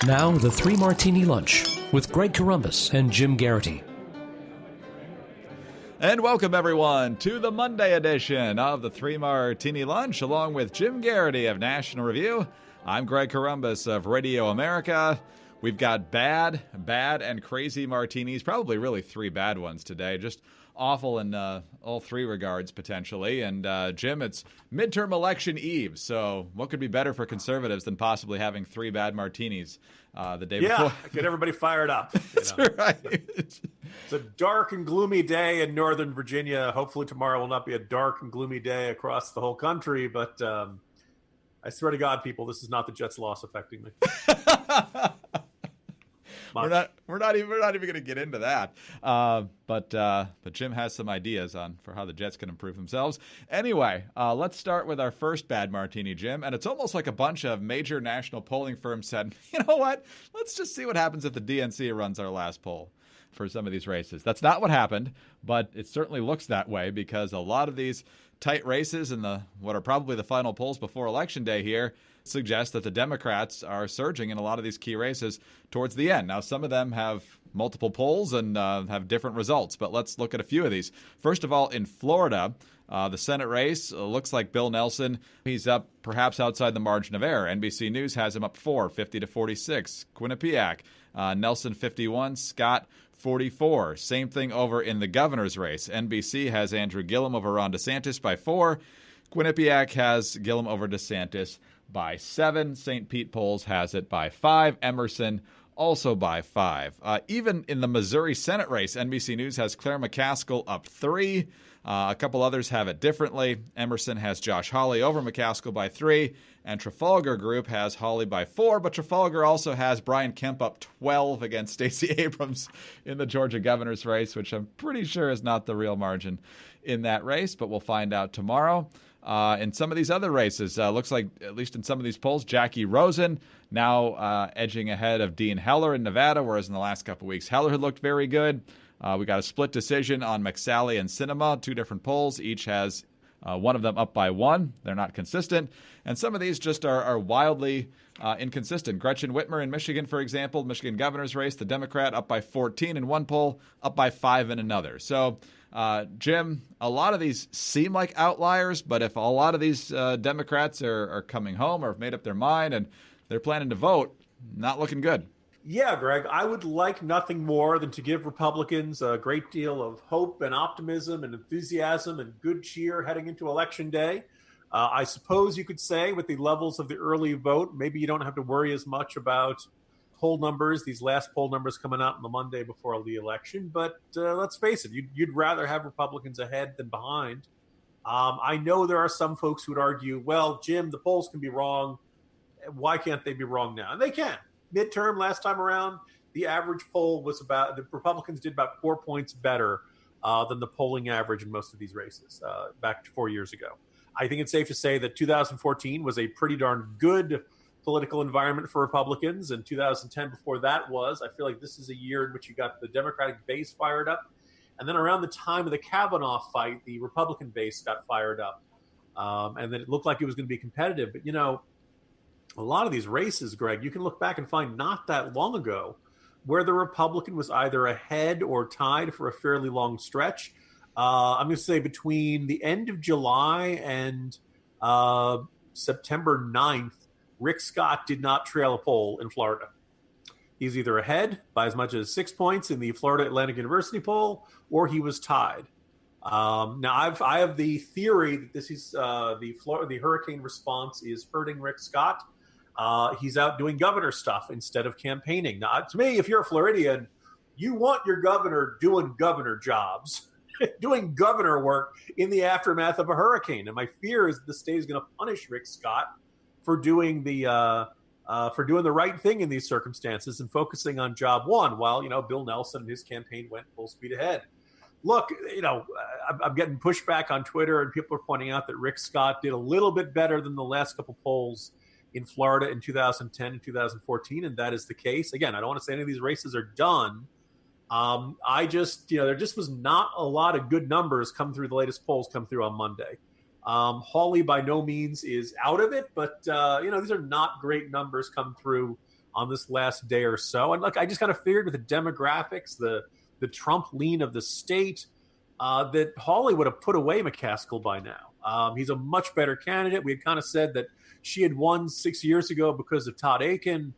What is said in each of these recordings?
Now, the Three Martini Lunch with Greg Corombos and Jim Geraghty. And welcome, everyone, to the Monday edition of the Three Martini Lunch, along with Jim Geraghty of National Review. I'm Greg Corombos of Radio America. We've got bad, and crazy martinis, probably really three bad ones today, just awful in all three regards, potentially. And, Jim, it's midterm election eve, so what could be better for conservatives than possibly having three bad martinis the day before? Yeah, get everybody fired up. That's right. It's a dark and gloomy day in Northern Virginia. Hopefully tomorrow will not be a dark and gloomy day across the whole country, but I swear to God, people, this is not the Jets' loss affecting me. We're not even going to get into that. But Jim has some ideas for how the Jets can improve themselves. Anyway, let's start with our first bad martini, Jim. And it's almost like a bunch of major national polling firms said, you know what? Let's just see what happens if the DNC runs our last poll for some of these races. That's not what happened, but it certainly looks that way because a lot of these tight races and what are probably the final polls before Election Day here suggest that the Democrats are surging in a lot of these key races towards the end. Now, some of them have multiple polls and have different results, but let's look at a few of these. First of all, in Florida, the Senate race looks like Bill Nelson. He's up perhaps outside the margin of error. NBC News has him up 50-46. Quinnipiac, Nelson 51, Scott 44. Same thing over in the governor's race. NBC has Andrew Gillum over Ron DeSantis by 4. Quinnipiac has Gillum over DeSantis by 7. St. Pete polls has it by 5. Emerson also by 5. Even in the Missouri Senate race, NBC News has Claire McCaskill up 3. A couple others have it differently. Emerson has Josh Hawley over McCaskill by 3. And Trafalgar Group has Hawley by 4. But Trafalgar also has Brian Kemp up 12 against Stacey Abrams in the Georgia governor's race, which I'm pretty sure is not the real margin in that race. But we'll find out tomorrow. In some of these other races, looks like, at least in some of these polls, Jackie Rosen now edging ahead of Dean Heller in Nevada, whereas in the last couple of weeks, Heller had looked very good. We got a split decision on McSally and Sinema, 2 different polls. Each has one of them up by 1. They're not consistent. And some of these just are wildly inconsistent. Gretchen Whitmer in Michigan, for example, Michigan governor's race, the Democrat up by 14 in one poll, up by 5 in another. So, Jim, a lot of these seem like outliers, but if a lot of these Democrats are coming home or have made up their mind and they're planning to vote, not looking good. Yeah, Greg, I would like nothing more than to give Republicans a great deal of hope and optimism and enthusiasm and good cheer heading into Election Day. I suppose you could say with the levels of the early vote, maybe you don't have to worry as much about poll numbers, these last poll numbers coming out on the Monday before the election. But let's face it, you'd rather have Republicans ahead than behind. I know there are some folks who would argue, well, Jim, the polls can be wrong. Why can't they be wrong now? And they can. Midterm last time around, the average poll was the Republicans did about 4 points better than the polling average in most of these races back 4 years ago. I think it's safe to say that 2014 was a pretty darn good political environment for Republicans, and 2010 before that I feel like this is a year in which you got the Democratic base fired up. And then around the time of the Kavanaugh fight, the Republican base got fired up. And then it looked like it was going to be competitive. But, a lot of these races, Greg, you can look back and find not that long ago where the Republican was either ahead or tied for a fairly long stretch. I'm going to say between the end of July and September 9th, Rick Scott did not trail a poll in Florida. He's either ahead by as much as 6 points in the Florida Atlantic University poll, or he was tied. Now, I have the theory that this is the hurricane response is hurting Rick Scott. He's out doing governor stuff instead of campaigning. Now, to me, if you're a Floridian, you want your governor doing governor jobs, doing governor work in the aftermath of a hurricane. And my fear is the state is going to punish Rick Scott for doing the right thing in these circumstances and focusing on job one, while Bill Nelson and his campaign went full speed ahead. Look, I'm getting pushback on Twitter, and people are pointing out that Rick Scott did a little bit better than the last couple polls in Florida in 2010 and 2014, and that is the case. Again, I don't want to say any of these races are done. There just was not a lot of good numbers come through. The latest polls come through on Monday. Hawley by no means is out of it, but these are not great numbers come through on this last day or so. And look, I just kind of figured with the demographics, the Trump lean of the state, that Hawley would have put away McCaskill by now. He's a much better candidate. We had kind of said that she had won 6 years ago because of Todd Akin.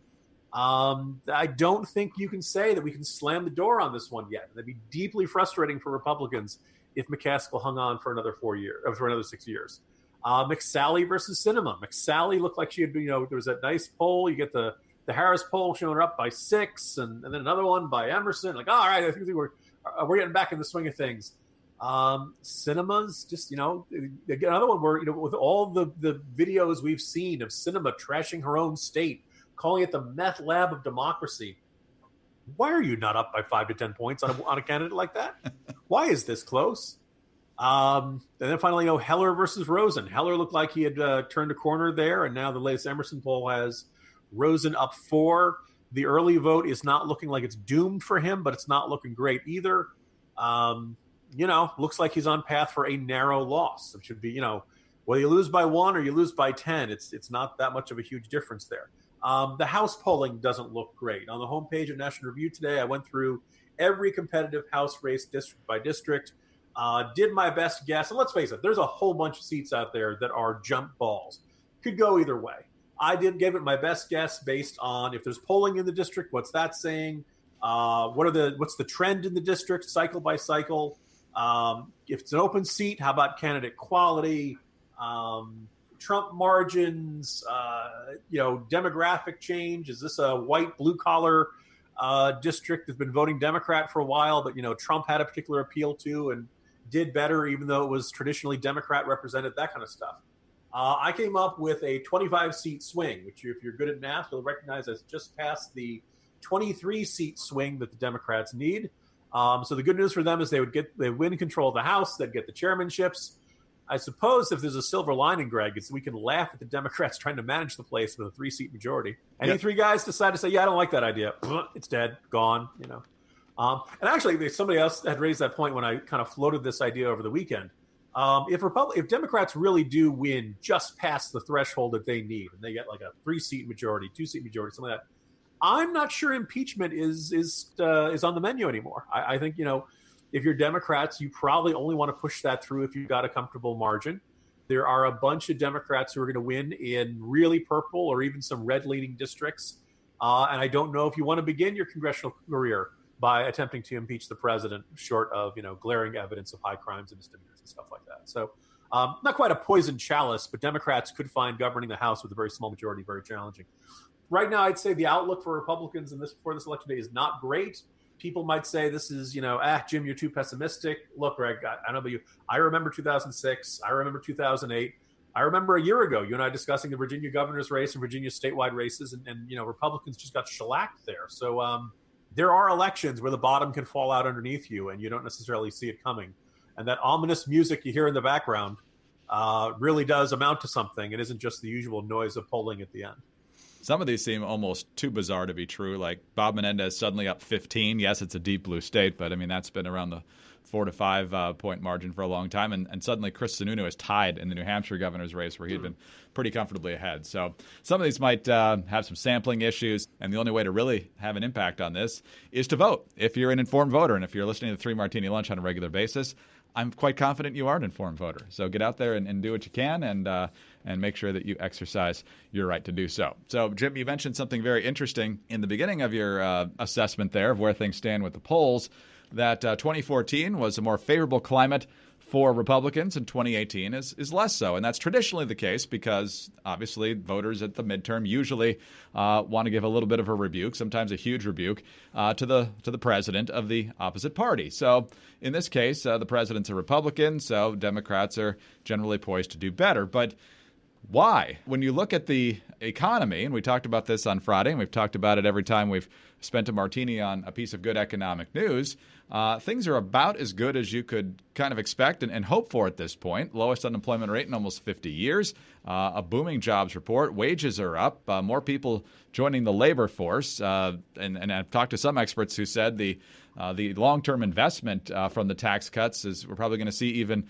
I don't think you can say that we can slam the door on this one yet. That'd be deeply frustrating for Republicans if McCaskill hung on for another 4 years, or for another 6 years. McSally versus Sinema. McSally looked like she had, there was that nice poll. You get the Harris poll showing her up by 6, and then another one by Emerson. Like, all right, I think we're getting back in the swing of things. Sinema's just, another one where, with all the videos we've seen of Sinema trashing her own state, calling it the meth lab of democracy. Why are you not up by 5 to 10 points on a candidate like that? Why is this close? And then finally, Heller versus Rosen. Heller looked like he had turned a corner there, and now the latest Emerson poll has Rosen up 4. The early vote is not looking like it's doomed for him, but it's not looking great either. Looks like he's on path for a narrow loss. It should be, whether you lose by 1 or you lose by 10, it's not that much of a huge difference there. The House polling doesn't look great. On the homepage of National Review today, I went through every competitive House race district by district, did my best guess. And let's face it, there's a whole bunch of seats out there that are jump balls. Could give either way. I gave it my best guess based on if there's polling in the district, what's that saying? What's the trend in the district, cycle by cycle? If it's an open seat, how about candidate quality? Trump margins, demographic change. Is this a white blue collar district that's been voting Democrat for a while, but Trump had a particular appeal to and did better, even though it was traditionally Democrat represented, that kind of stuff. I came up with a 25-seat swing, which if you're good at math, you'll recognize as just past the 23-seat swing that the Democrats need. So the good news for them is they win control of the House, they'd get the chairmanships. I suppose if there's a silver lining, Greg, it's we can laugh at the Democrats trying to manage the place with a 3-seat majority. Any 3 guys decide to say, yeah, I don't like that idea. It's dead, gone, And actually, somebody else had raised that point when I kind of floated this idea over the weekend. If Democrats really do win just past the threshold that they need, and they get like a 3-seat majority, 2-seat majority, something like that, I'm not sure impeachment is on the menu anymore. I think, if you're Democrats, you probably only want to push that through if you've got a comfortable margin. There are a bunch of Democrats who are going to win in really purple or even some red-leaning districts. And I don't know if you want to begin your congressional career by attempting to impeach the president, short of, glaring evidence of high crimes and misdemeanors and stuff like that. So not quite a poisoned chalice, but Democrats could find governing the House with a very small majority very challenging. Right now, I'd say the outlook for Republicans before this election day is not great. People might say this is, Jim, you're too pessimistic. Look, Greg, I don't know about you. I remember 2006. I remember 2008. I remember a year ago, you and I discussing the Virginia governor's race and Virginia statewide races, and Republicans just got shellacked there. So there are elections where the bottom can fall out underneath you, and you don't necessarily see it coming. And that ominous music you hear in the background really does amount to something. It isn't just the usual noise of polling at the end. Some of these seem almost too bizarre to be true, like Bob Menendez suddenly up 15. Yes, it's a deep blue state, but, that's been around the 4 to 5 point margin for a long time. And suddenly Chris Sununu is tied in the New Hampshire governor's race where he had been pretty comfortably ahead. So some of these might have some sampling issues, and the only way to really have an impact on this is to vote. If you're an informed voter, and if you're listening to the 3 Martini Lunch on a regular basis, I'm quite confident you are an informed voter. So get out there and do what you can and make sure that you exercise your right to do so. So, Jim, you mentioned something very interesting in the beginning of your assessment there of where things stand with the polls, that 2014 was a more favorable climate for Republicans and 2018 is less so. And that's traditionally the case because, obviously, voters at the midterm usually want to give a little bit of a rebuke, sometimes a huge rebuke, to the president of the opposite party. So in this case, the president's a Republican, so Democrats are generally poised to do better. But why? When you look at the economy, and we talked about this on Friday, and we've talked about it every time we've spent a martini on a piece of good economic news, things are about as good as you could kind of expect and hope for at this point. Lowest unemployment rate in almost 50 years. a booming jobs report. Wages are up, more people joining the labor force. And I've talked to some experts who said the long-term investment from the tax cuts is we're probably going to see even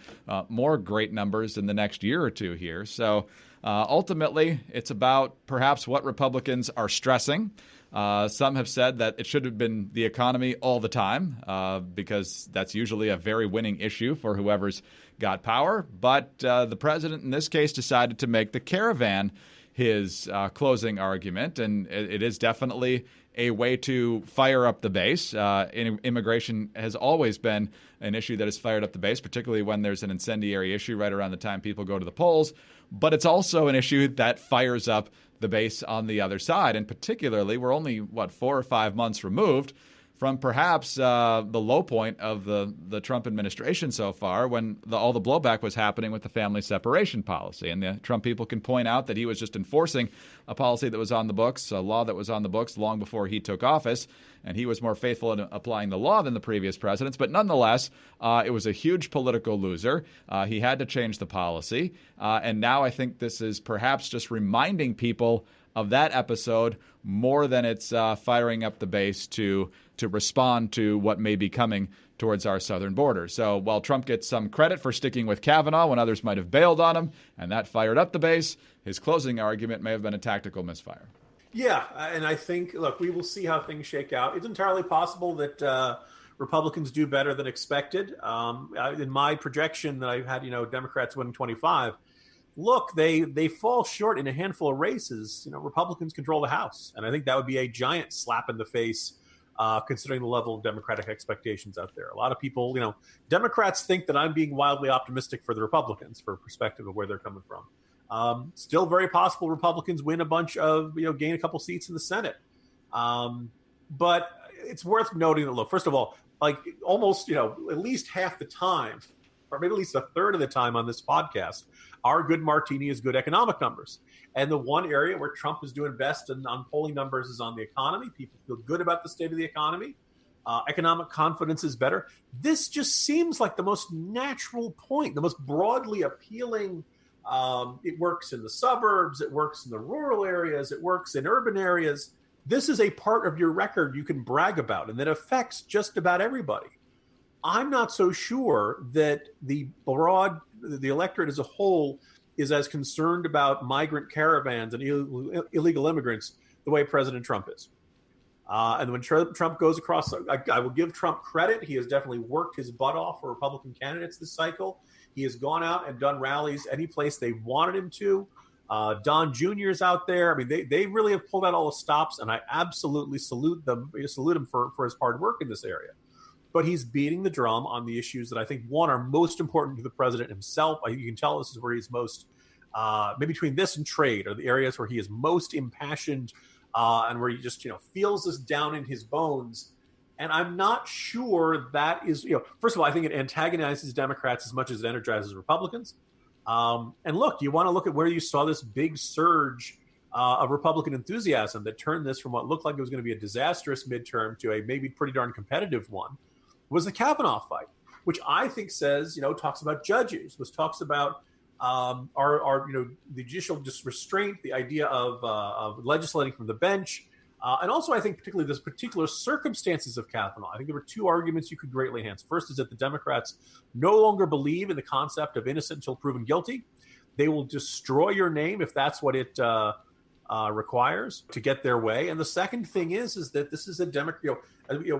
more great numbers in the next year or two here. So ultimately, it's about perhaps what Republicans are stressing. Some have said that it should have been the economy all the time because that's usually a very winning issue for whoever's got power. But the president in this case decided to make the caravan his closing argument, and it is definitely a way to fire up the base. Immigration has always been an issue that has fired up the base, particularly when there's an incendiary issue right around the time people go to the polls. But it's also an issue that fires up the base on the other side. And particularly, we're only, 4 or 5 months removed from perhaps the low point of the Trump administration so far, when all the blowback was happening with the family separation policy. And the Trump people can point out that he was just enforcing a policy that was on the books, a law that was on the books long before he took office, and he was more faithful in applying the law than the previous presidents. But nonetheless, it was a huge political loser. He had to change the policy. And now I think this is perhaps just reminding people of that episode more than it's firing up the base to respond to what may be coming towards our southern border. So while Trump gets some credit for sticking with Kavanaugh when others might have bailed on him, and that fired up the base, his closing argument may have been a tactical misfire. Yeah, and I think, look, we will see how things shake out. It's entirely possible that Republicans do better than expected. In my projection that I've had, Democrats winning 25, look, they fall short in a handful of races. Republicans control the House, and I think that would be a giant slap in the face, considering the level of Democratic expectations out there. A lot of people, Democrats think that I'm being wildly optimistic for the Republicans, for perspective of where they're coming from. Still very possible Republicans win a bunch of, gain a couple seats in the Senate. But it's worth noting that, look, first of all, like almost, at least half the time, or maybe at least a third of the time on this podcast, our good martini is good economic numbers. And the one area where Trump is doing best on polling numbers is on the economy. People feel good about the state of the economy. Economic confidence is better. This just seems like the most natural point, the most broadly appealing. It works in the suburbs. It works in the rural areas. It works in urban areas. This is a part of your record you can brag about, and that affects just about everybody. I'm not so sure that the electorate as a whole is as concerned about migrant caravans and illegal immigrants the way President Trump is. And when Trump goes across, I will give Trump credit. He has definitely worked his butt off for Republican candidates this cycle. He has gone out and done rallies any place they wanted him to. Don Jr. is out there. I mean, they really have pulled out all the stops, and I absolutely salute him for his hard work in this area. But he's beating the drum on the issues that I think, one, are most important to the president himself. You can tell this is where he's most, maybe between this and trade, are the areas where he is most impassioned and where he just, feels this down in his bones. And I'm not sure that is, first of all, I think it antagonizes Democrats as much as it energizes Republicans. And look, you want to look at where you saw this big surge of Republican enthusiasm that turned this from what looked like it was going to be a disastrous midterm to a maybe pretty darn competitive one, was the Kavanaugh fight, which I think says, talks about judges, which talks about our the judicial restraint, the idea of legislating from the bench. And also, I think particularly the particular circumstances of Kavanaugh. I think there were two arguments you could greatly enhance. First is that the Democrats no longer believe in the concept of innocent until proven guilty. They will destroy your name if that's what it requires to get their way. And the second thing is that this is a Democrat.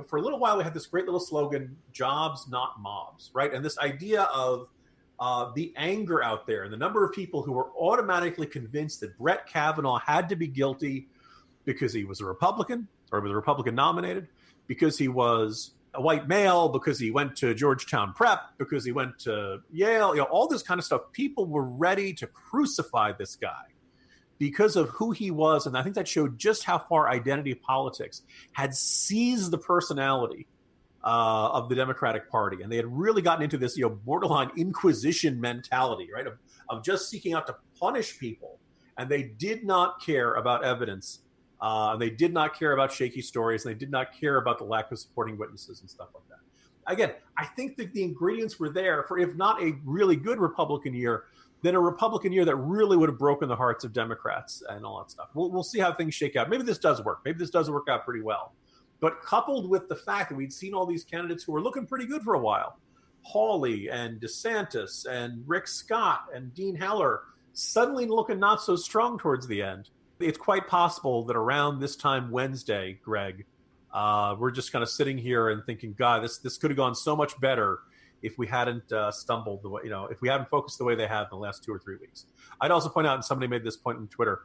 For a little while, we had this great little slogan, jobs, not mobs, right? And this idea of the anger out there and the number of people who were automatically convinced that Brett Kavanaugh had to be guilty because he was a Republican or was a Republican nominated, because he was a white male, because he went to Georgetown Prep, because he went to Yale, all this kind of stuff. People were ready to crucify this guy because of who he was. And I think that showed just how far identity politics had seized the personality of the Democratic Party. And they had really gotten into this, borderline inquisition mentality, right? Of just seeking out to punish people. And they did not care about evidence. They did not care about shaky stories. And they did not care about the lack of supporting witnesses and stuff like that. Again, I think that the ingredients were there for, if not a really good Republican year, than a Republican year that really would have broken the hearts of Democrats and all that stuff. We'll see how things shake out. Maybe this does work. Maybe this does work out pretty well. But coupled with the fact that we'd seen all these candidates who were looking pretty good for a while, Hawley and DeSantis and Rick Scott and Dean Heller, suddenly looking not so strong towards the end, it's quite possible that around this time Wednesday, Greg, we're just kind of sitting here and thinking, God, this could have gone so much better if we hadn't stumbled the way, if we hadn't focused the way they have in the last 2 or 3 weeks. I'd also point out, and somebody made this point on Twitter,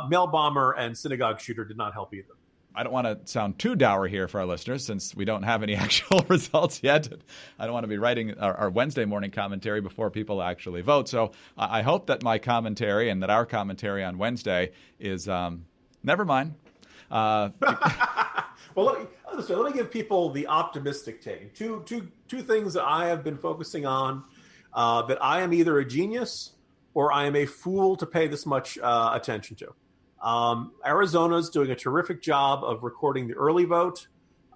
mail bomber and synagogue shooter did not help either. I don't want to sound too dour here for our listeners since we don't have any actual results yet. I don't want to be writing our Wednesday morning commentary before people actually vote. So I hope that my commentary and that our commentary on Wednesday is never mind. Well, let me give people the optimistic take. Two things that I have been focusing on, that I am either a genius or I am a fool to pay this much attention to. Arizona's doing a terrific job of recording the early vote,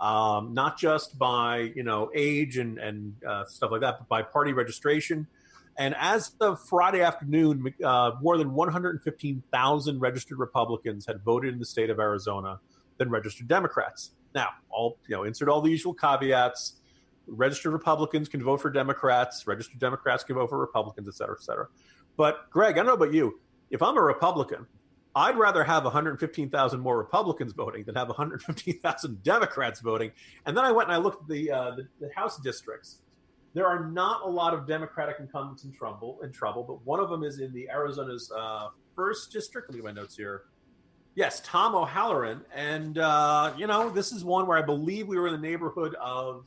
not just by age and stuff like that, but by party registration. And as of Friday afternoon, more than 115,000 registered Republicans had voted in the state of Arizona than registered Democrats. Now, insert all the usual caveats. Registered Republicans can vote for Democrats. Registered Democrats can vote for Republicans, et cetera, et cetera. But, Greg, I don't know about you. If I'm a Republican, I'd rather have 115,000 more Republicans voting than have 115,000 Democrats voting. And then I went and I looked at the House districts. There are not a lot of Democratic incumbents in trouble, but one of them is in the Arizona's first district. Let me get my notes here. Yes, Tom O'Halloran. And, this is one where I believe we were in the neighborhood of,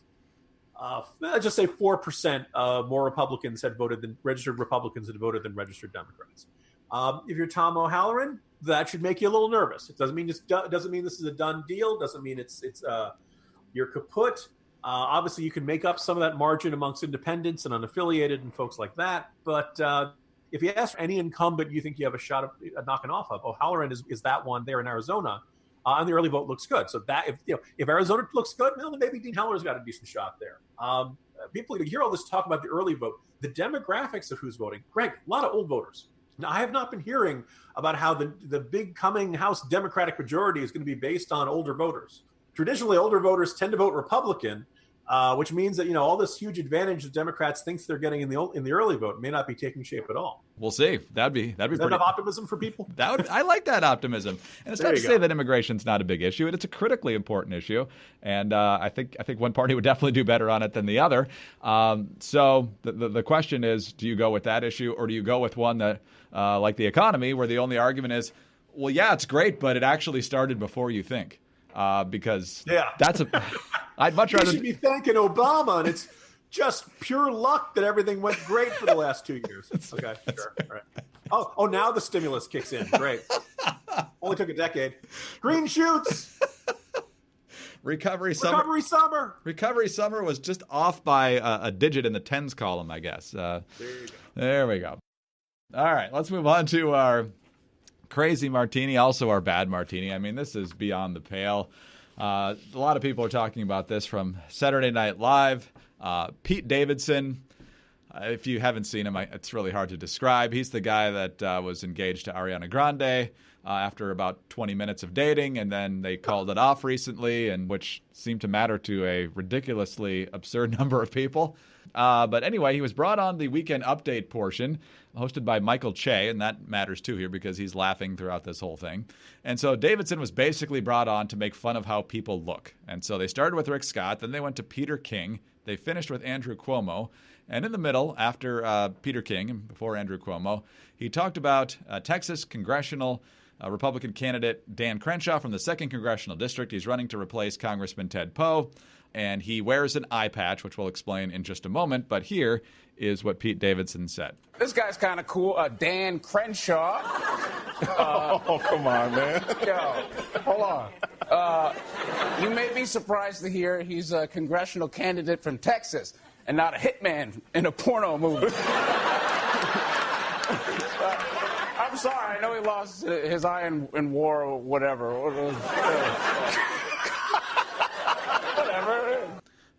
let's just say 4% more Republicans had voted than registered Republicans had voted than registered Democrats. If you're Tom O'Halloran, that should make you a little nervous. It doesn't mean this is a done deal. Doesn't mean it's you're kaput. Obviously, you can make up some of that margin amongst independents and unaffiliated and folks like that. But if you ask any incumbent you think you have a shot of knocking off of, O'Halloran is that one there in Arizona, and the early vote looks good. So that if Arizona looks good, well, then maybe Dean Heller's got a decent shot there. People hear all this talk about the early vote, the demographics of who's voting. Greg, a lot of old voters. Now, I have not been hearing about how the big coming House Democratic majority is going to be based on older voters. Traditionally, older voters tend to vote Republican, which means that all this huge advantage that Democrats think they're getting in the early vote may not be taking shape at all. We'll see. That'd be pretty. Enough optimism for people. I like that optimism, and it's not to say that immigration's not a big issue. It's a critically important issue, and I think one party would definitely do better on it than the other. So the question is, do you go with that issue, or do you go with one that, like the economy, where the only argument is, well, yeah, it's great, but it actually started before you think. Because that's I'd much rather. You should be thanking Obama, and it's just pure luck that everything went great for the last 2 years. Okay, sure. All right. Oh, now the stimulus kicks in. Great. Only took a decade. Green shoots. Recovery summer was just off by a digit in the tens column, I guess. There you go. There we go. All right, let's move on to our crazy martini, also our bad martini. I mean, this is beyond the pale. A lot of people are talking about this from Saturday Night Live. Pete Davidson, if you haven't seen him, it's really hard to describe. He's the guy that was engaged to Ariana Grande after about 20 minutes of dating, and then they called it off recently, and which seemed to matter to a ridiculously absurd number of people. But anyway, he was brought on the Weekend Update portion, hosted by Michael Che, and that matters too here because he's laughing throughout this whole thing. And so Davidson was basically brought on to make fun of how people look. And so they started with Rick Scott, then they went to Peter King, they finished with Andrew Cuomo, and in the middle, after Peter King and before Andrew Cuomo, he talked about Texas congressional Republican candidate Dan Crenshaw from the 2nd Congressional District. He's running to replace Congressman Ted Poe, and he wears an eye patch, which we'll explain in just a moment. But here is what Pete Davidson said. This guy's kind of cool, Dan Crenshaw. Come on, man. Yo, hold on. You may be surprised to hear he's a congressional candidate from Texas and not a hitman in a porno movie. I'm sorry, I know he lost his eye in war or whatever.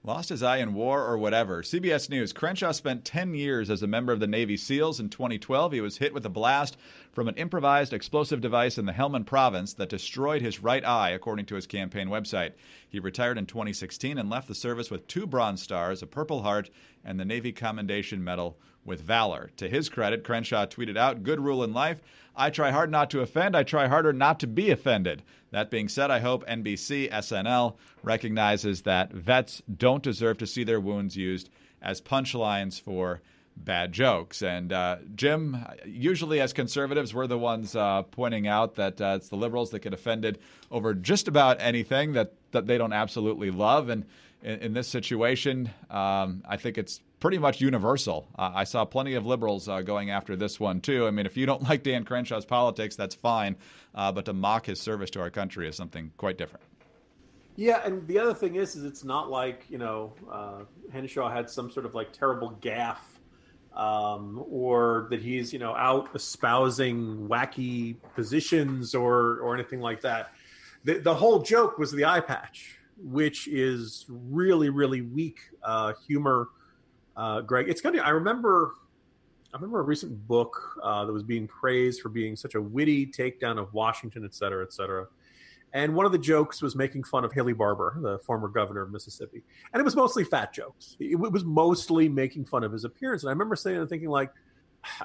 Lost lost his eye in war or whatever. CBS News. Crenshaw spent 10 years as a member of the Navy SEALs. In 2012, he was hit with a blast from an improvised explosive device in the Helmand province that destroyed his right eye, according to his campaign website. He retired in 2016 and left the service with 2 Bronze Stars, a Purple Heart, and the Navy Commendation Medal with Valor. To his credit, Crenshaw tweeted out, "Good rule in life. I try hard not to offend. I try harder not to be offended." That being said, I hope NBC, SNL recognizes that vets don't deserve to see their wounds used as punchlines for bad jokes. And Jim, usually as conservatives, we're the ones pointing out that it's the liberals that get offended over just about anything that they don't absolutely love. And in this situation, I think it's pretty much universal. I saw plenty of liberals going after this one, too. I mean, if you don't like Dan Crenshaw's politics, that's fine. But to mock his service to our country is something quite different. Yeah, and the other thing is it's not like, Henshaw had some sort of like terrible gaffe or that he's, out espousing wacky positions or anything like that. The whole joke was the eye patch, which is really, really weak humor. Greg, it's kind of, I remember a recent book that was being praised for being such a witty takedown of Washington, et cetera, et cetera. And one of the jokes was making fun of Haley Barbour, the former governor of Mississippi. And it was mostly fat jokes. It was mostly making fun of his appearance. And I remember saying and thinking, like,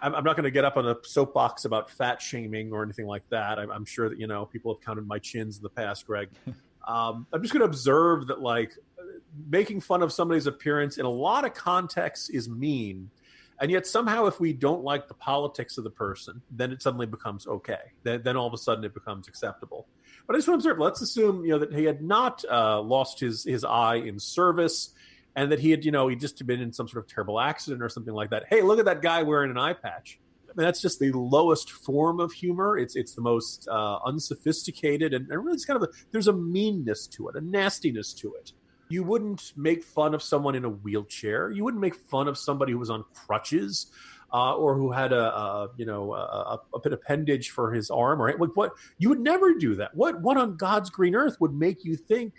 I'm not going to get up on a soapbox about fat shaming or anything like that. I'm sure that, people have counted my chins in the past, Greg. I'm just going to observe that, like, making fun of somebody's appearance in a lot of contexts is mean. And yet somehow if we don't like the politics of the person, then it suddenly becomes okay. Then all of a sudden it becomes acceptable. But I just want to observe, let's assume, that he had not lost his eye in service and that he had, he'd just been in some sort of terrible accident or something like that. Hey, look at that guy wearing an eye patch. I mean, that's just the lowest form of humor. It's the most unsophisticated and really it's kind of there's a meanness to it, a nastiness to it. You wouldn't make fun of someone in a wheelchair. You wouldn't make fun of somebody who was on crutches or who had a appendage for his arm. Or what you would never do that. What on God's green earth would make you think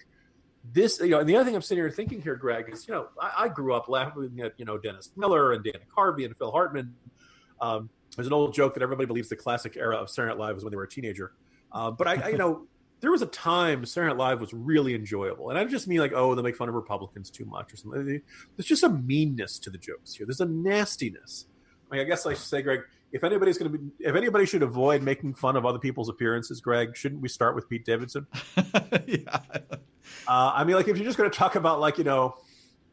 this? And the other thing I'm sitting here thinking here, Greg, is I grew up laughing at Dennis Miller and Dana Carvey and Phil Hartman. There's an old joke that everybody believes the classic era of Saturday Night Live was when they were a teenager. But I there was a time Saturday Night Live was really enjoyable. And I just mean like, they make fun of Republicans too much or something. There's just a meanness to the jokes here. There's a nastiness. I guess I should say, Greg, if anybody should avoid making fun of other people's appearances, Greg, shouldn't we start with Pete Davidson? Yeah. If you're just going to talk about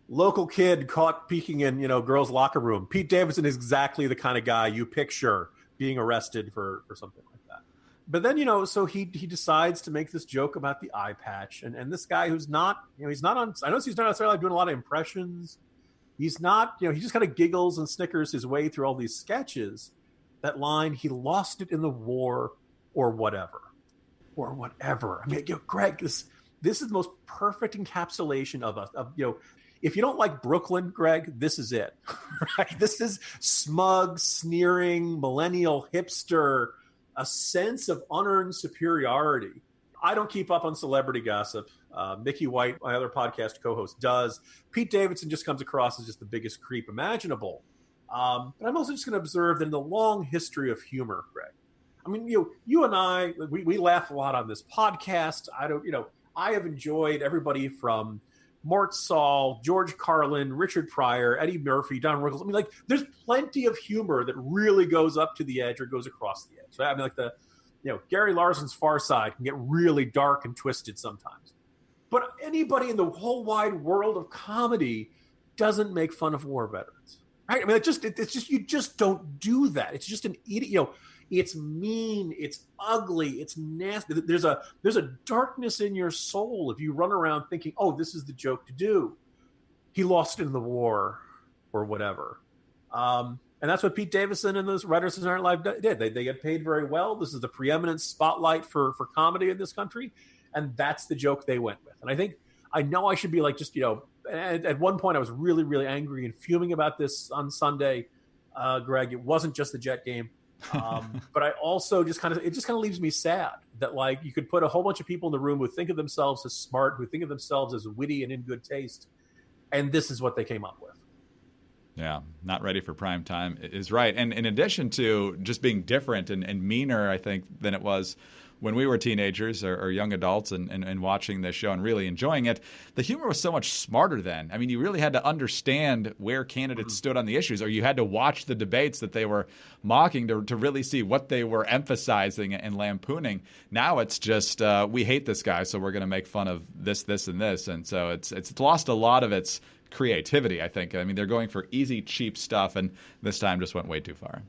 local kid caught peeking in, girls' locker room, Pete Davidson is exactly the kind of guy you picture being arrested for something like that. But then, so he decides to make this joke about the eye patch. And this guy who's not, he's not on, I know he's not necessarily doing a lot of impressions. He's not, he just kind of giggles and snickers his way through all these sketches. That line, he lost it in the war or whatever. I mean, Greg, this is the most perfect encapsulation of if you don't like Brooklyn, Greg, this is it. Right? This is smug, sneering, millennial hipster, a sense of unearned superiority. I don't keep up on celebrity gossip. Mickey White, my other podcast co-host, does. Pete Davidson just comes across as just the biggest creep imaginable. But I'm also just going to observe that in the long history of humor, Greg, I mean, you and I, we laugh a lot on this podcast. I have enjoyed everybody from Mort Saul, George Carlin, Richard Pryor, Eddie Murphy, Don Rickles. I mean, there's plenty of humor that really goes up to the edge or goes across the edge. Right? I mean, Gary Larson's Far Side can get really dark and twisted sometimes. But anybody in the whole wide world of comedy doesn't make fun of war veterans. Right? I mean, it's just you just don't do that. It's just an idiot. It's mean. It's ugly. It's nasty. There's a darkness in your soul if you run around thinking, "Oh, this is the joke to do." He lost in the war, or whatever. And that's what Pete Davidson and those writers of Saturday Night Live did. They get paid very well. This is the preeminent spotlight for comedy in this country, and that's the joke they went with. And I know I should be like just At one point, I was really, really angry and fuming about this on Sunday, Greg. It wasn't just the Jet game. But I also it just kind of leaves me sad that you could put a whole bunch of people in the room who think of themselves as smart, who think of themselves as witty and in good taste. And this is what they came up with. Yeah, not ready for prime time is right. And in addition to just being different and meaner, I think, than it was when we were teenagers or young adults and watching this show and really enjoying it, the humor was so much smarter then. I mean, you really had to understand where candidates stood on the issues, or you had to watch the debates that they were mocking to really see what they were emphasizing and lampooning. Now it's just, we hate this guy, so we're going to make fun of this, this, and this. And so it's lost a lot of its creativity, I think. I mean, they're going for easy, cheap stuff, and this time just went way too far.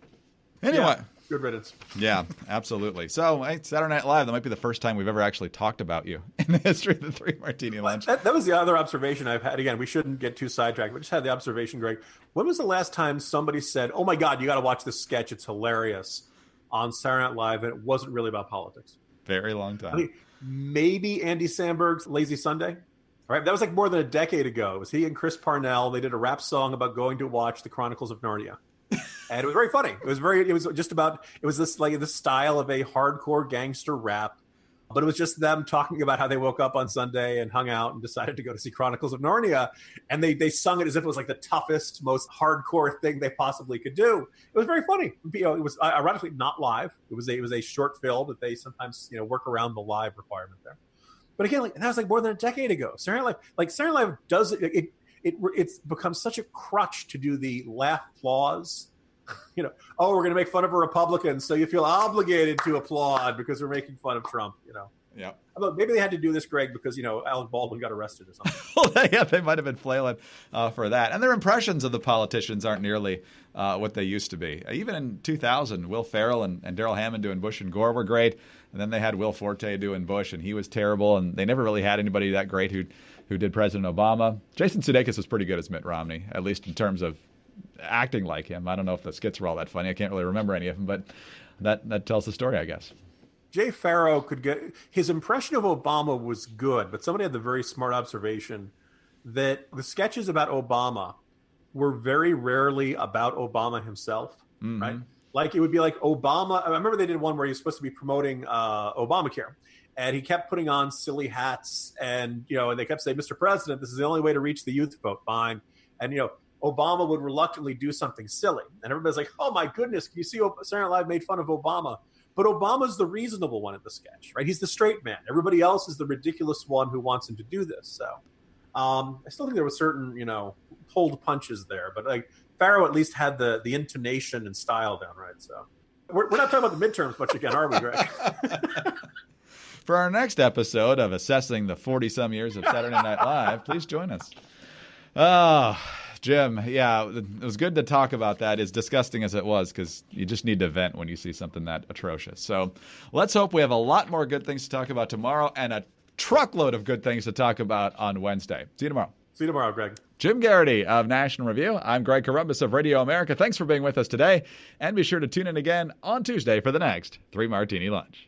Anyway. Yeah, good riddance. Yeah, absolutely. So, hey, Saturday Night Live, that might be the first time we've ever actually talked about you in the history of the Three Martini Lunch. That was the other observation I've had. Again, we shouldn't get too sidetracked, but just had the observation, Greg. When was the last time somebody said, oh my God, you got to watch this sketch, it's hilarious, on Saturday Night Live, and it wasn't really about politics? Very long time. I mean, maybe Andy Samberg's Lazy Sunday. All right, that was like more than a decade ago. It was he and Chris Parnell. They did a rap song about going to watch the Chronicles of Narnia, and it was very funny. It was this style of a hardcore gangster rap, but it was just them talking about how they woke up on Sunday and hung out and decided to go to see Chronicles of Narnia, and they sung it as if it was like the toughest, most hardcore thing they possibly could do. It was very funny. You know, it was ironically not live. It was a short film that they sometimes work around the live requirement there. But again, that was like more than a decade ago. Saturday Night Live does it's become such a crutch to do the laugh applause. We're going to make fun of a Republican, so you feel obligated to applaud because we're making fun of Trump. Yeah. Maybe they had to do this, Greg, because Alec Baldwin got arrested or something. Well, yeah, they might have been flailing for that. And their impressions of the politicians aren't nearly what they used to be. Even in 2000, Will Ferrell and Daryl Hammond doing Bush and Gore were great. And then they had Will Forte doing Bush, and he was terrible. And they never really had anybody that great who did President Obama. Jason Sudeikis was pretty good as Mitt Romney, at least in terms of acting like him. I don't know if the skits were all that funny. I can't really remember any of them, but that tells the story, I guess. Jay Farrow his impression of Obama was good, but somebody had the very smart observation that the sketches about Obama were very rarely about Obama himself, right? Like it would be like Obama. I remember they did one where he was supposed to be promoting Obamacare, and he kept putting on silly hats, and and they kept saying, "Mr. President, this is the only way to reach the youth vote." Fine, and Obama would reluctantly do something silly, and everybody's like, "Oh my goodness, can you see Saturday Night Live made fun of Obama?" But Obama's the reasonable one in the sketch, right? He's the straight man. Everybody else is the ridiculous one who wants him to do this. So I still think there was certain, pulled punches there. But like Farrow at least had the intonation and style down right. So we're not talking about the midterms much again, are we, Greg? For our next episode of assessing the 40-some years of Saturday Night Live, please join us. Oh, Jim, yeah, it was good to talk about that, as disgusting as it was, because you just need to vent when you see something that atrocious. So let's hope we have a lot more good things to talk about tomorrow and a truckload of good things to talk about on Wednesday. See you tomorrow. See you tomorrow, Greg. Jim Geraghty of National Review. I'm Greg Corombos of Radio America. Thanks for being with us today, and be sure to tune in again on Tuesday for the next Three Martini Lunch.